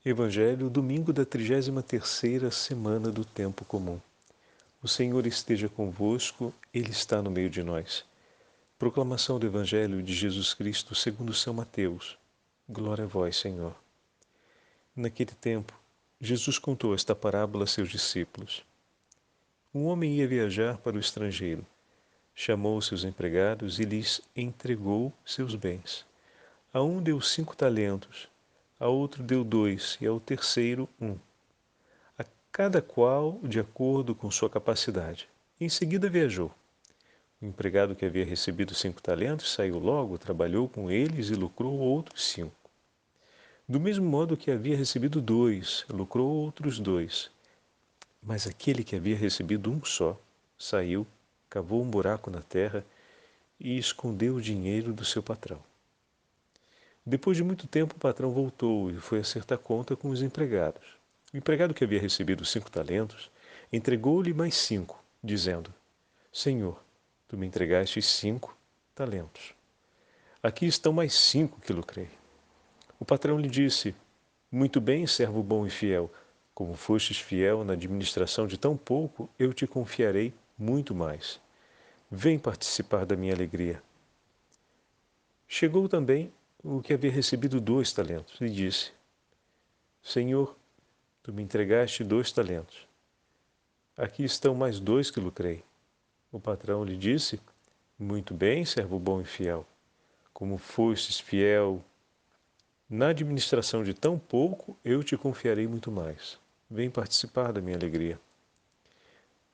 Evangelho, domingo da 33ª semana do Tempo Comum. O Senhor esteja convosco, Ele está no meio de nós. Proclamação do Evangelho de Jesus Cristo segundo São Mateus. Glória a vós, Senhor. Naquele tempo, Jesus contou esta parábola a seus discípulos. Um homem ia viajar para o estrangeiro. Chamou seus empregados e lhes entregou seus bens. A um deu 5 talentos, a outro deu 2 e ao terceiro 1. A cada qual de acordo com sua capacidade. Em seguida viajou. O empregado que havia recebido 5 talentos saiu logo, trabalhou com eles e lucrou outros 5. Do mesmo modo que havia recebido 2, lucrou outros 2. Mas aquele que havia recebido um só, saiu, cavou um buraco na terra e escondeu o dinheiro do seu patrão. Depois de muito tempo, o patrão voltou e foi acertar conta com os empregados. O empregado que havia recebido 5 talentos entregou-lhe mais 5, dizendo: Senhor, tu me entregaste 5 talentos. Aqui estão mais 5 que lucrei. O patrão lhe disse: Muito bem, servo bom e fiel. Como fostes fiel na administração de tão pouco, eu te confiarei muito mais. Vem participar da minha alegria. Chegou também o que havia recebido 2 talentos e disse: Senhor, tu me entregaste 2 talentos. Aqui estão mais 2 que lucrei. O patrão lhe disse: Muito bem, servo bom e fiel. Como fostes fiel na administração de tão pouco, eu te confiarei muito mais. Vem participar da minha alegria.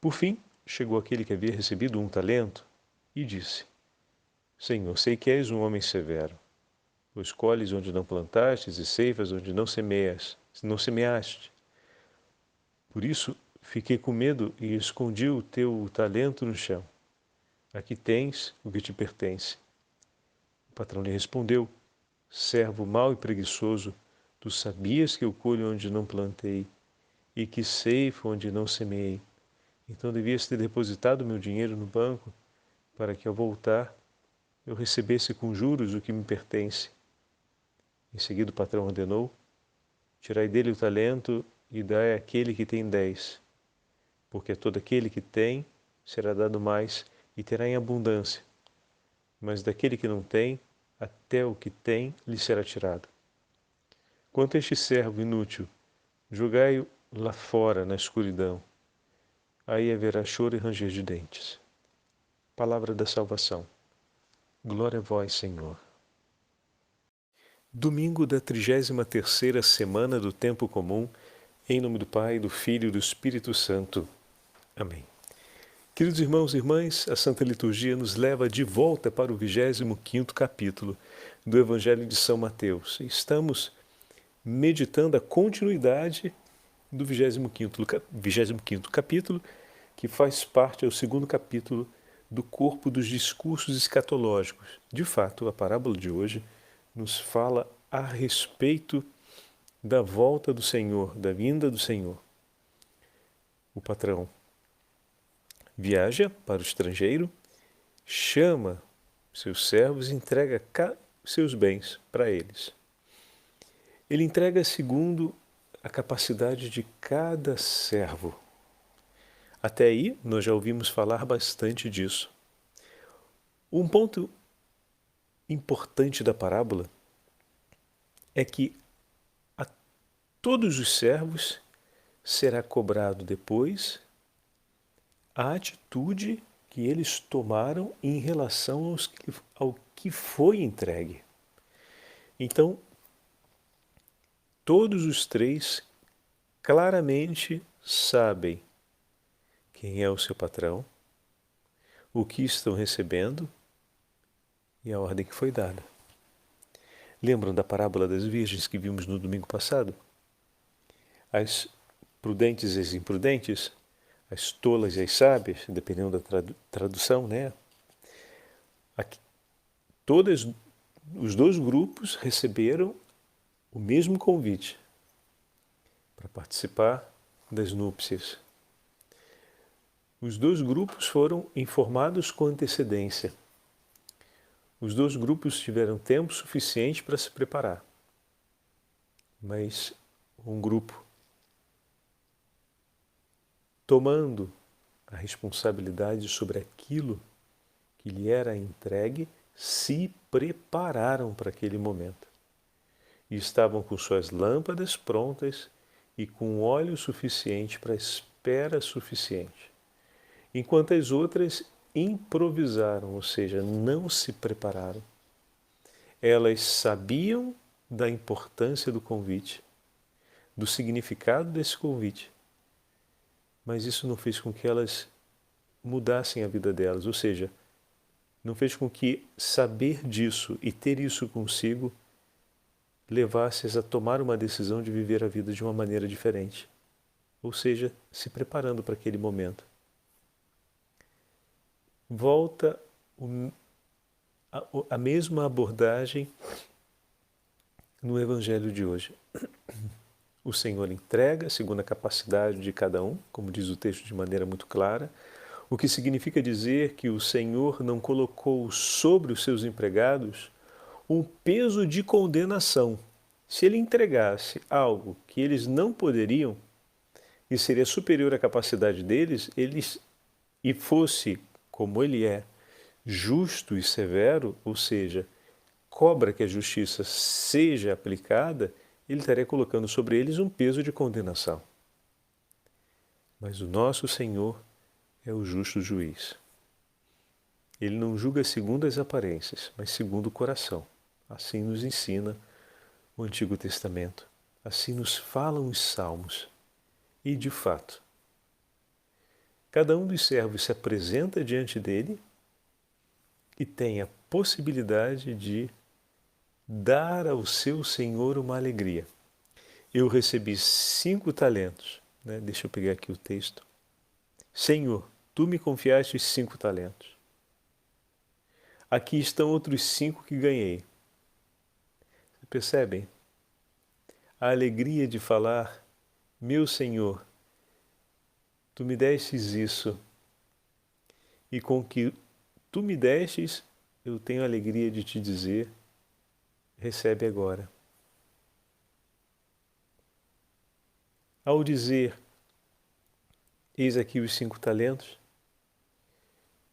Por fim, chegou aquele que havia recebido 1 talento e disse: Senhor, sei que és um homem severo. Pois colhes onde não plantastes e ceifas onde não semeaste. Por isso, fiquei com medo e escondi o teu talento no chão. Aqui tens o que te pertence. O patrão lhe respondeu: Servo mau e preguiçoso, tu sabias que eu colho onde não plantei e que ceifo onde não semeei. Então devias ter depositado meu dinheiro no banco, para que ao voltar eu recebesse com juros o que me pertence. Em seguida o patrão ordenou: Tirai dele o talento e dai àquele que tem 10, porque a todo aquele que tem será dado mais e terá em abundância, mas daquele que não tem, até o que tem lhe será tirado. Quanto a este servo inútil, jogai-o lá fora na escuridão. Aí haverá choro e ranger de dentes. Palavra da salvação. Glória a vós, Senhor. Domingo da 33ª semana do Tempo Comum, em nome do Pai, do Filho e do Espírito Santo. Amém. Queridos irmãos e irmãs, a Santa Liturgia nos leva de volta para o 25º capítulo do Evangelho de São Mateus. Estamos meditando a continuidade do 25º capítulo, que faz parte, é o segundo capítulo do corpo dos discursos escatológicos. De fato, a parábola de hoje nos fala a respeito da volta do Senhor, da vinda do Senhor. O patrão viaja para o estrangeiro, chama seus servos e entrega seus bens para eles. Ele entrega segundo a capacidade de cada servo. Até aí, nós já ouvimos falar bastante disso. Um ponto importante da parábola é que a todos os servos será cobrado depois a atitude que eles tomaram em relação ao que foi entregue. Então, todos os 3 claramente sabem quem é o seu patrão, o que estão recebendo e a ordem que foi dada. Lembram da parábola das virgens que vimos no domingo passado? As prudentes e as imprudentes, as tolas e as sábias, dependendo da tradução, né? Aqui, os 2 grupos receberam o mesmo convite para participar das núpcias. Os 2 grupos foram informados com antecedência. Os 2 grupos tiveram tempo suficiente para se preparar. Mas um grupo, tomando a responsabilidade sobre aquilo que lhe era entregue, se prepararam para aquele momento. E estavam com suas lâmpadas prontas e com óleo suficiente para a espera suficiente. Enquanto as outras improvisaram, ou seja, não se prepararam. Elas sabiam da importância do convite, do significado desse convite, mas isso não fez com que elas mudassem a vida delas, ou seja, não fez com que saber disso e ter isso consigo levasse-as a tomar uma decisão de viver a vida de uma maneira diferente, ou seja, se preparando para aquele momento. Volta a mesma abordagem no Evangelho de hoje. O Senhor entrega segundo a capacidade de cada um, como diz o texto de maneira muito clara, o que significa dizer que o Senhor não colocou sobre os seus empregados um peso de condenação. Se ele entregasse algo que eles não poderiam e seria superior à capacidade deles, e fosse, como ele é, justo e severo, ou seja, cobra que a justiça seja aplicada, ele estaria colocando sobre eles um peso de condenação. Mas o nosso Senhor é o justo juiz. Ele não julga segundo as aparências, mas segundo o coração. Assim nos ensina o Antigo Testamento. Assim nos falam os Salmos. E, de fato, cada um dos servos se apresenta diante dele e tem a possibilidade de dar ao seu Senhor uma alegria. Eu recebi 5 talentos. Deixa eu pegar aqui o texto. Senhor, tu me confiaste 5 talentos. Aqui estão outros 5 que ganhei. Percebem? A alegria de falar, meu Senhor, tu me destes isso, e com que tu me destes, eu tenho a alegria de te dizer, recebe agora. Ao dizer, eis aqui os 5 talentos,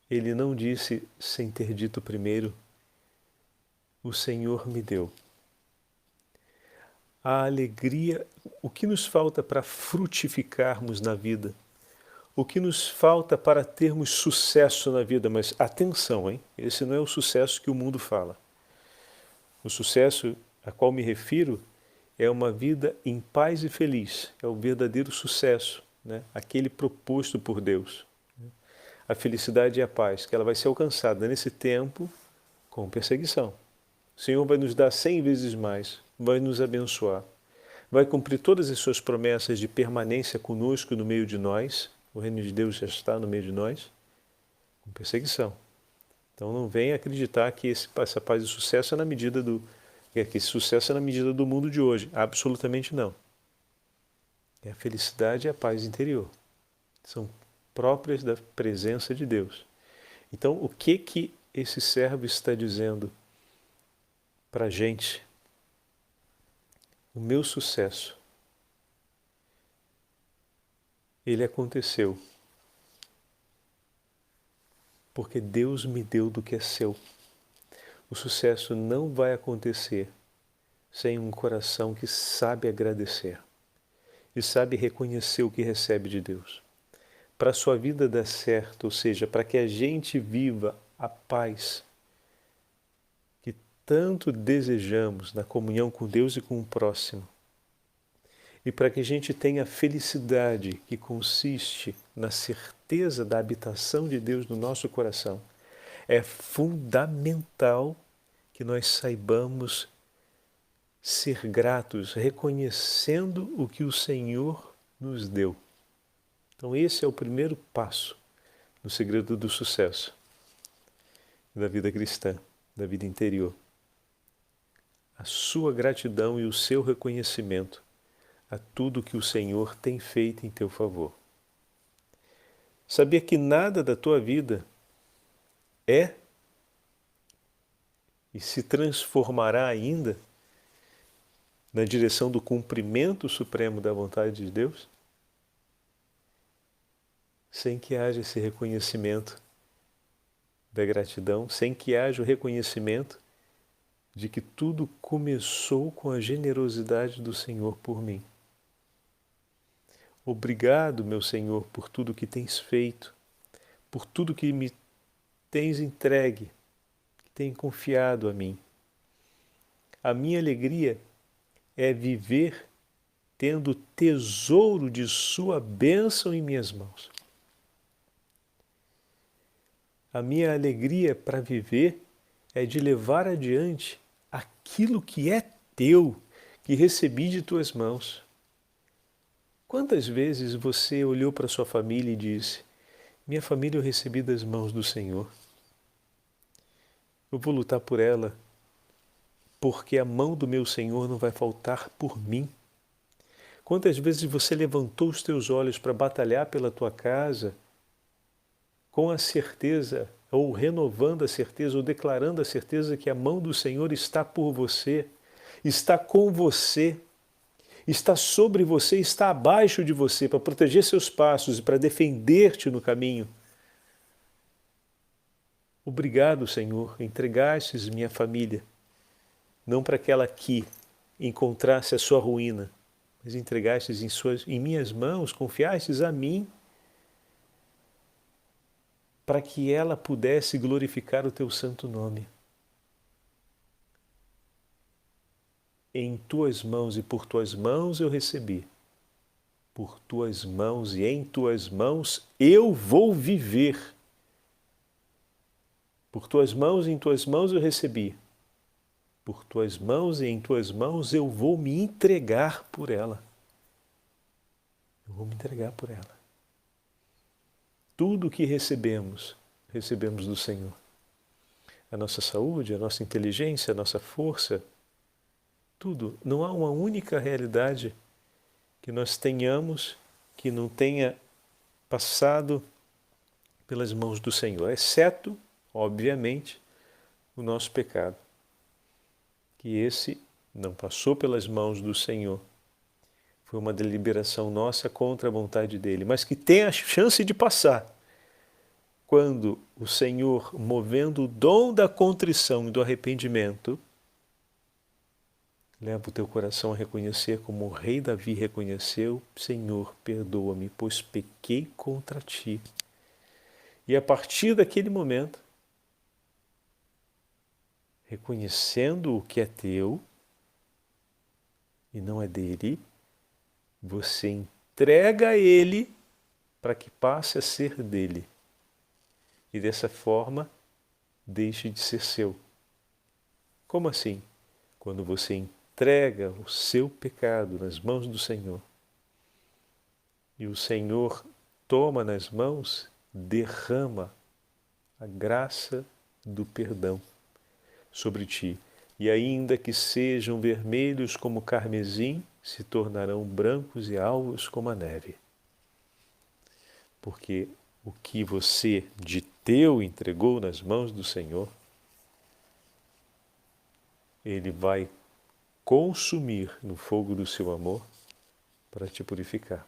ele não disse sem ter dito primeiro, o Senhor me deu. A alegria, o que nos falta para frutificarmos na vida, o que nos falta para termos sucesso na vida, mas atenção, hein? Esse não é o sucesso que o mundo fala. O sucesso a qual me refiro é uma vida em paz e feliz, é o verdadeiro sucesso, aquele proposto por Deus. A felicidade e a paz, que ela vai ser alcançada nesse tempo com perseguição. O Senhor vai nos dar 100 vezes mais, vai nos abençoar, vai cumprir todas as suas promessas de permanência conosco no meio de nós. O reino de Deus já está no meio de nós, com perseguição. Então não venha acreditar que essa paz e sucesso é na medida que esse sucesso é na medida do mundo de hoje. Absolutamente não. É a felicidade e a paz interior. São próprias da presença de Deus. Então o que esse servo está dizendo para a gente? O meu sucesso, ele aconteceu porque Deus me deu do que é seu. O sucesso não vai acontecer sem um coração que sabe agradecer e sabe reconhecer o que recebe de Deus. Para a sua vida dar certo, ou seja, para que a gente viva a paz que tanto desejamos na comunhão com Deus e com o próximo, e para que a gente tenha a felicidade que consiste na certeza da habitação de Deus no nosso coração, é fundamental que nós saibamos ser gratos, reconhecendo o que o Senhor nos deu. Então esse é o primeiro passo no segredo do sucesso da vida cristã, da vida interior. A sua gratidão e o seu reconhecimento a tudo que o Senhor tem feito em teu favor. Saber que nada da tua vida é e se transformará ainda na direção do cumprimento supremo da vontade de Deus, sem que haja esse reconhecimento da gratidão, sem que haja o reconhecimento de que tudo começou com a generosidade do Senhor por mim. Obrigado, meu Senhor, por tudo que tens feito, por tudo que me tens entregue, que tens confiado a mim. A minha alegria é viver tendo tesouro de sua bênção em minhas mãos. A minha alegria para viver é de levar adiante aquilo que é teu, que recebi de tuas mãos. Quantas vezes você olhou para sua família e disse: minha família eu recebi das mãos do Senhor. Eu vou lutar por ela, porque a mão do meu Senhor não vai faltar por mim. Quantas vezes você levantou os teus olhos para batalhar pela tua casa, com a certeza, ou renovando a certeza, ou declarando a certeza que a mão do Senhor está por você, está com você, está sobre você, está abaixo de você, para proteger seus passos e para defender-te no caminho. Obrigado, Senhor, entregastes minha família, não para que ela aqui encontrasse a sua ruína, mas entregastes em minhas mãos, confiastes a mim, para que ela pudesse glorificar o teu santo nome. Em tuas mãos e por tuas mãos eu recebi. Por tuas mãos e em tuas mãos eu vou viver. Por tuas mãos e em tuas mãos eu recebi. Por tuas mãos e em tuas mãos eu vou me entregar por ela. Eu vou me entregar por ela. Tudo o que recebemos, recebemos do Senhor. A nossa saúde, a nossa inteligência, a nossa força, tudo. Não há uma única realidade que nós tenhamos que não tenha passado pelas mãos do Senhor, exceto, obviamente, o nosso pecado. Que esse não passou pelas mãos do Senhor. Foi uma deliberação nossa contra a vontade dele, mas que tem a chance de passar quando o Senhor, movendo o dom da contrição e do arrependimento, leva o teu coração a reconhecer como o rei Davi reconheceu: Senhor, perdoa-me, pois pequei contra ti. E a partir daquele momento, reconhecendo o que é teu e não é dele, você entrega a ele para que passe a ser dele. E dessa forma, deixe de ser seu. Como assim? Quando você entrega o seu pecado nas mãos do Senhor e o Senhor toma nas mãos, derrama a graça do perdão sobre ti. E ainda que sejam vermelhos como o carmesim, se tornarão brancos e alvos como a neve. Porque o que você de teu entregou nas mãos do Senhor, Ele vai consumir no fogo do seu amor para te purificar.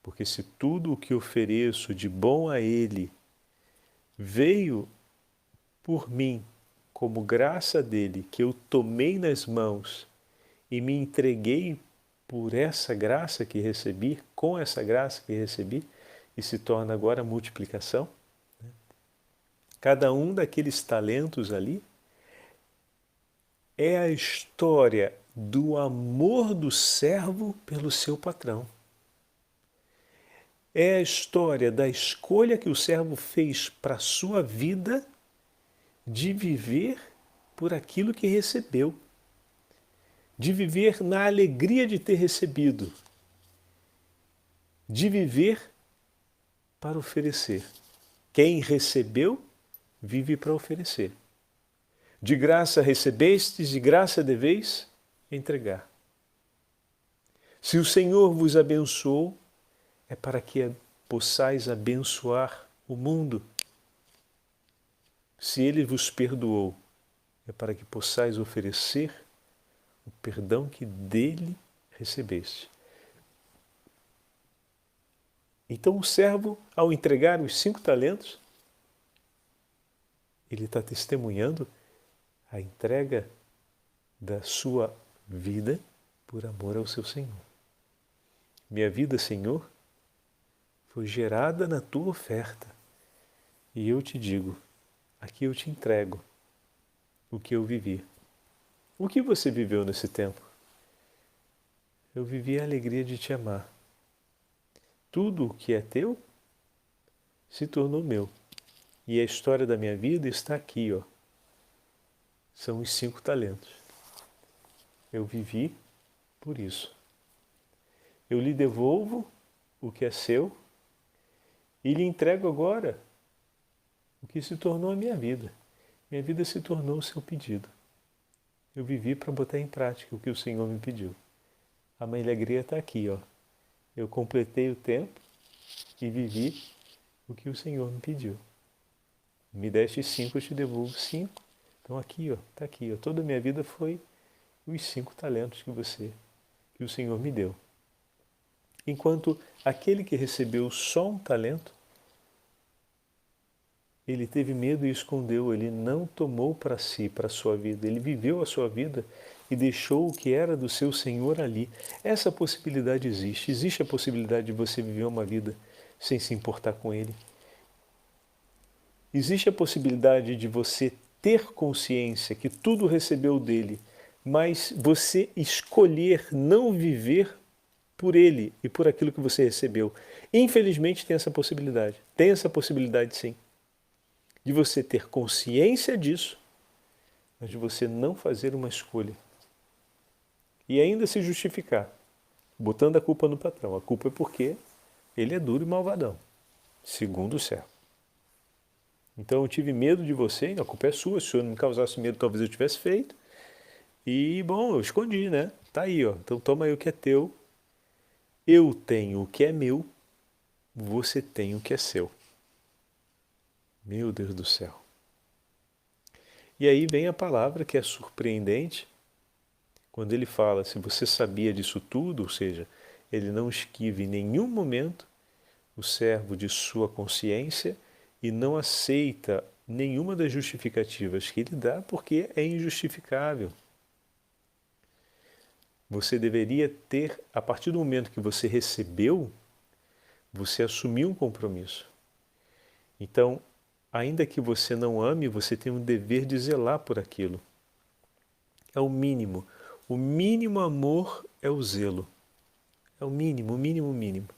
Porque se tudo o que ofereço de bom a Ele veio por mim, como graça dele, que eu tomei nas mãos e me entreguei por essa graça que recebi, com essa graça que recebi, e se torna agora multiplicação. Cada um daqueles talentos ali é a história do amor do servo pelo seu patrão. É a história da escolha que o servo fez para a sua vida de viver por aquilo que recebeu, de viver na alegria de ter recebido, de viver para oferecer. Quem recebeu, vive para oferecer. De graça recebestes, de graça deveis entregar. Se o Senhor vos abençoou, é para que possais abençoar o mundo. Se Ele vos perdoou, é para que possais oferecer o perdão que dele recebeste. Então o servo, ao entregar os 5 talentos, ele está testemunhando a entrega da sua vida por amor ao seu Senhor. Minha vida, Senhor, foi gerada na tua oferta. E eu te digo, aqui eu te entrego o que eu vivi. O que você viveu nesse tempo? Eu vivi a alegria de te amar. Tudo o que é teu se tornou meu. E a história da minha vida está aqui, ó. São os 5 talentos. Eu vivi por isso. Eu lhe devolvo o que é seu e lhe entrego agora o que se tornou a minha vida. Minha vida se tornou o seu pedido. Eu vivi para botar em prática o que o Senhor me pediu. A minha alegria está aqui, ó. Eu completei o tempo e vivi o que o Senhor me pediu. Me deste 5, eu te devolvo 5. Então aqui, ó, está aqui, ó. Toda a minha vida foi os 5 talentos que o Senhor me deu. Enquanto aquele que recebeu só um talento, ele teve medo e escondeu, ele não tomou para si, para a sua vida. Ele viveu a sua vida e deixou o que era do seu Senhor ali. Essa possibilidade existe. Existe a possibilidade de você viver uma vida sem se importar com Ele. Existe a possibilidade de você ter consciência que tudo recebeu dele, mas você escolher não viver por ele e por aquilo que você recebeu. Infelizmente tem essa possibilidade. Tem essa possibilidade sim. De você ter consciência disso, mas de você não fazer uma escolha. E ainda se justificar, botando a culpa no patrão. A culpa é porque ele é duro e malvadão, segundo o servo. Então eu tive medo de você, a culpa é sua, se o senhor não me causasse medo, talvez eu tivesse feito. E, bom, eu escondi, né? Tá aí, ó. Então toma aí o que é teu. Eu tenho o que é meu, você tem o que é seu. Meu Deus do céu. E aí vem a palavra que é surpreendente, quando ele fala, se você sabia disso tudo, ou seja, ele não esquiva em nenhum momento o servo de sua consciência e não aceita nenhuma das justificativas que ele dá, porque é injustificável. Você deveria ter, a partir do momento que você recebeu, você assumiu um compromisso. Então, ainda que você não ame, você tem um dever de zelar por aquilo. É o mínimo. O mínimo amor é o zelo. É o mínimo, o mínimo, o mínimo.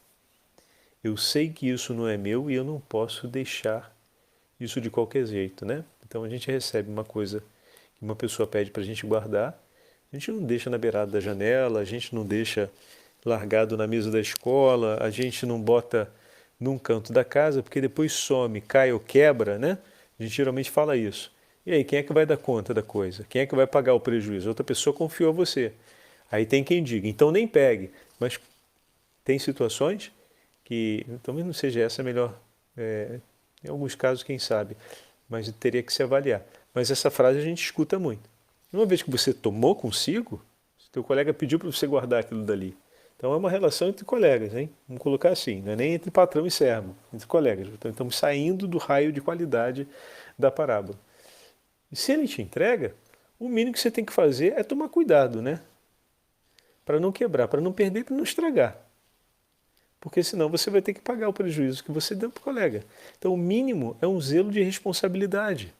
Eu sei que isso não é meu e eu não posso deixar isso de qualquer jeito, né? Então a gente recebe uma coisa que uma pessoa pede para a gente guardar, a gente não deixa na beirada da janela, a gente não deixa largado na mesa da escola, a gente não bota num canto da casa, porque depois some, cai ou quebra, né? A gente geralmente fala isso. E aí, quem é que vai dar conta da coisa? Quem é que vai pagar o prejuízo? Outra pessoa confiou a você. Aí tem quem diga, então nem pegue. Mas tem situações que, talvez não seja essa a melhor, em alguns casos, quem sabe, mas teria que se avaliar. Mas essa frase a gente escuta muito. Uma vez que você tomou consigo, teu colega pediu para você guardar aquilo dali. Então é uma relação entre colegas, hein? Vamos colocar assim, não é nem entre patrão e servo, entre colegas. Então estamos saindo do raio de qualidade da parábola. E se ele te entrega, o mínimo que você tem que fazer é tomar cuidado, né? Para não quebrar, para não perder, para não estragar. Porque senão você vai ter que pagar o prejuízo que você deu para o colega. Então o mínimo é um zelo de responsabilidade.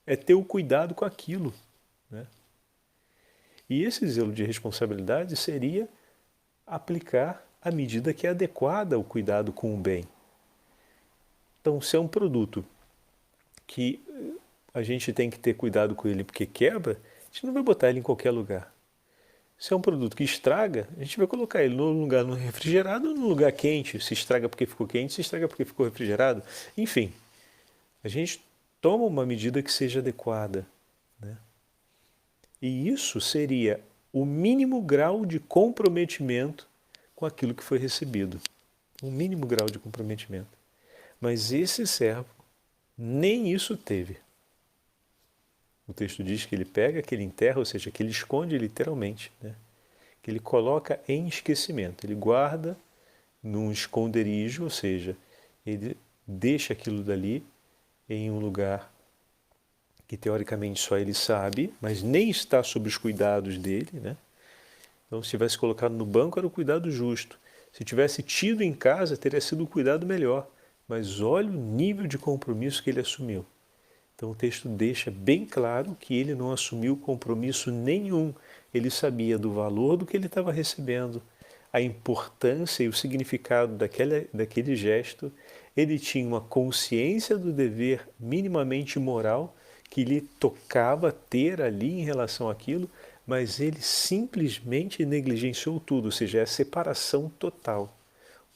É ter o cuidado com aquilo, né? E esse zelo de responsabilidade seria aplicar a medida que é adequada ao cuidado com o bem. Então, se é um produto que a gente tem que ter cuidado com ele porque quebra, a gente não vai botar ele em qualquer lugar. Se é um produto que estraga, a gente vai colocar ele num lugar refrigerado ou num lugar quente. Se estraga porque ficou quente, se estraga porque ficou refrigerado. Enfim, a gente toma uma medida que seja adequada, né? E isso seria o mínimo grau de comprometimento com aquilo que foi recebido. Um mínimo grau de comprometimento. Mas esse servo nem isso teve. O texto diz que ele pega, que ele enterra, ou seja, que ele esconde literalmente, né? Que ele coloca em esquecimento, ele guarda num esconderijo, ou seja, ele deixa aquilo dali em um lugar que teoricamente só ele sabe, mas nem está sob os cuidados dele, né? Então, se tivesse colocado no banco, era o cuidado justo. Se tivesse tido em casa, teria sido o cuidado melhor. Mas olha o nível de compromisso que ele assumiu. Então, o texto deixa bem claro que ele não assumiu compromisso nenhum. Ele sabia do valor do que ele estava recebendo, a importância e o significado daquele gesto. Ele tinha uma consciência do dever minimamente moral que lhe tocava ter ali em relação àquilo, mas ele simplesmente negligenciou tudo, ou seja, é a separação total.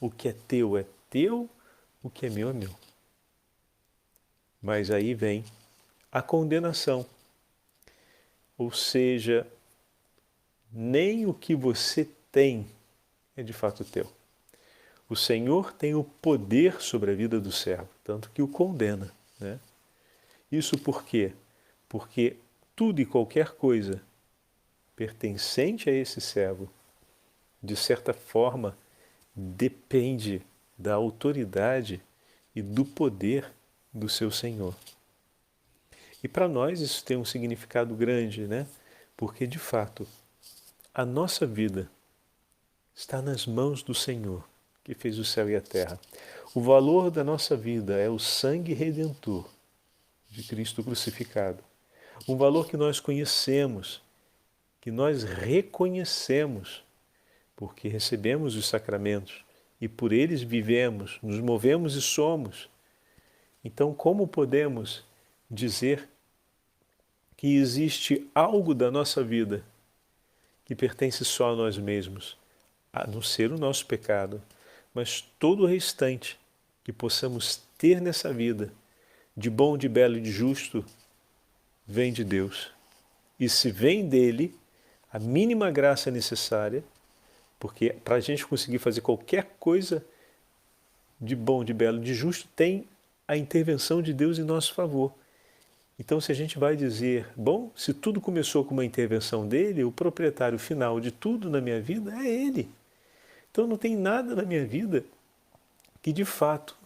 O que é teu, o que é meu é meu. Mas aí vem a condenação, ou seja, nem o que você tem é de fato teu. O Senhor tem o poder sobre a vida do servo, tanto que o condena, né? Isso por quê? Porque tudo e qualquer coisa pertencente a esse servo, de certa forma, depende da autoridade e do poder do seu Senhor. E para nós isso tem um significado grande, né? Porque, de fato, a nossa vida está nas mãos do Senhor, que fez o céu e a terra. O valor da nossa vida é o sangue redentor de Cristo crucificado. Um valor que nós conhecemos, que nós reconhecemos, porque recebemos os sacramentos e por eles vivemos, nos movemos e somos. Então, como podemos dizer que existe algo da nossa vida que pertence só a nós mesmos, a não ser o nosso pecado, mas todo o restante que possamos ter nessa vida, de bom, de belo e de justo, vem de Deus. E se vem dele, a mínima graça necessária, porque para a gente conseguir fazer qualquer coisa de bom, de belo, de justo, tem a intervenção de Deus em nosso favor. Então, se a gente vai dizer, bom, se tudo começou com uma intervenção dele, o proprietário final de tudo na minha vida é ele. Então, não tem nada na minha vida que, de fato,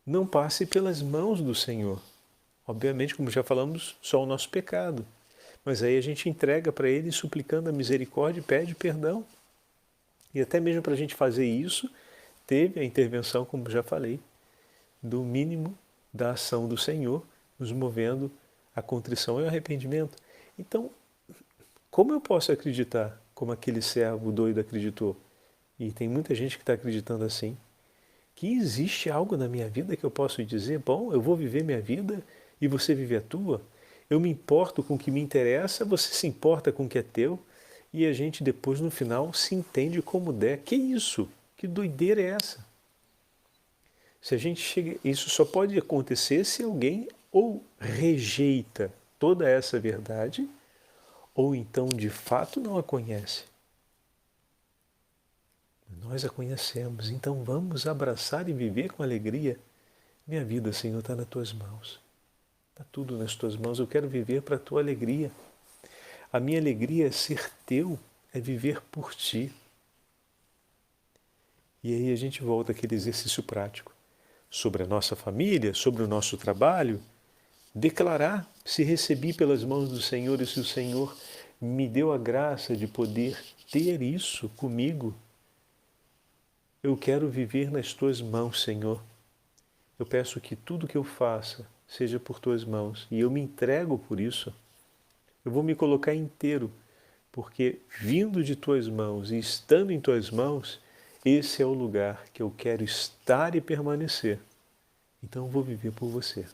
não passe pelas mãos do Senhor. Obviamente, como já falamos, só o nosso pecado. Mas aí a gente entrega para ele suplicando a misericórdia e pede perdão. E até mesmo para a gente fazer isso, teve a intervenção, como já falei, do mínimo da ação do Senhor, nos movendo à contrição e ao arrependimento. Então, como eu posso acreditar como aquele servo doido acreditou? E tem muita gente que está acreditando assim, que existe algo na minha vida que eu posso dizer, bom, eu vou viver minha vida e você vive a tua. Eu me importo com o que me interessa, você se importa com o que é teu, e a gente depois no final se entende como der. Que isso? Que doideira é essa? Se a gente chega, isso só pode acontecer se alguém ou rejeita toda essa verdade, ou então de fato não a conhece. Nós a conhecemos, então vamos abraçar e viver com alegria. Minha vida, Senhor, está nas tuas mãos. Está tudo nas tuas mãos. Eu quero viver para a tua alegria. A minha alegria é ser teu, é viver por ti. E aí a gente volta àquele exercício prático. Sobre a nossa família, sobre o nosso trabalho, declarar se recebi pelas mãos do Senhor e se o Senhor me deu a graça de poder ter isso comigo. Eu quero viver nas tuas mãos, Senhor. Eu peço que tudo que eu faça seja por tuas mãos e eu me entrego por isso. Eu vou me colocar inteiro, porque vindo de tuas mãos e estando em tuas mãos, esse é o lugar que eu quero estar e permanecer. Então eu vou viver por você.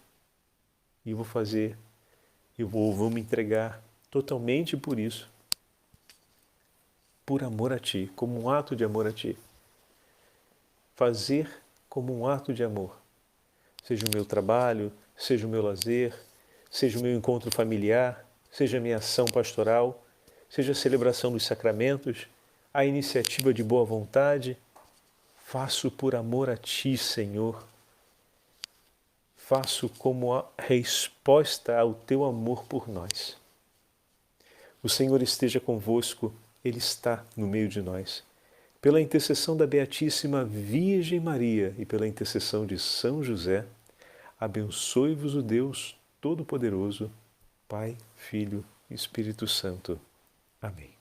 E vou fazer, vou me entregar totalmente por isso. Por amor a ti, como um ato de amor a ti. Fazer como um ato de amor. Seja o meu trabalho, seja o meu lazer, seja o meu encontro familiar, seja a minha ação pastoral, seja a celebração dos sacramentos, a iniciativa de boa vontade. Faço por amor a ti, Senhor. faço como a resposta ao teu amor por nós. O Senhor esteja convosco, Ele está no meio de nós. Pela intercessão da Beatíssima Virgem Maria e pela intercessão de São José, abençoe-vos o Deus Todo-Poderoso, Pai, Filho e Espírito Santo. Amém.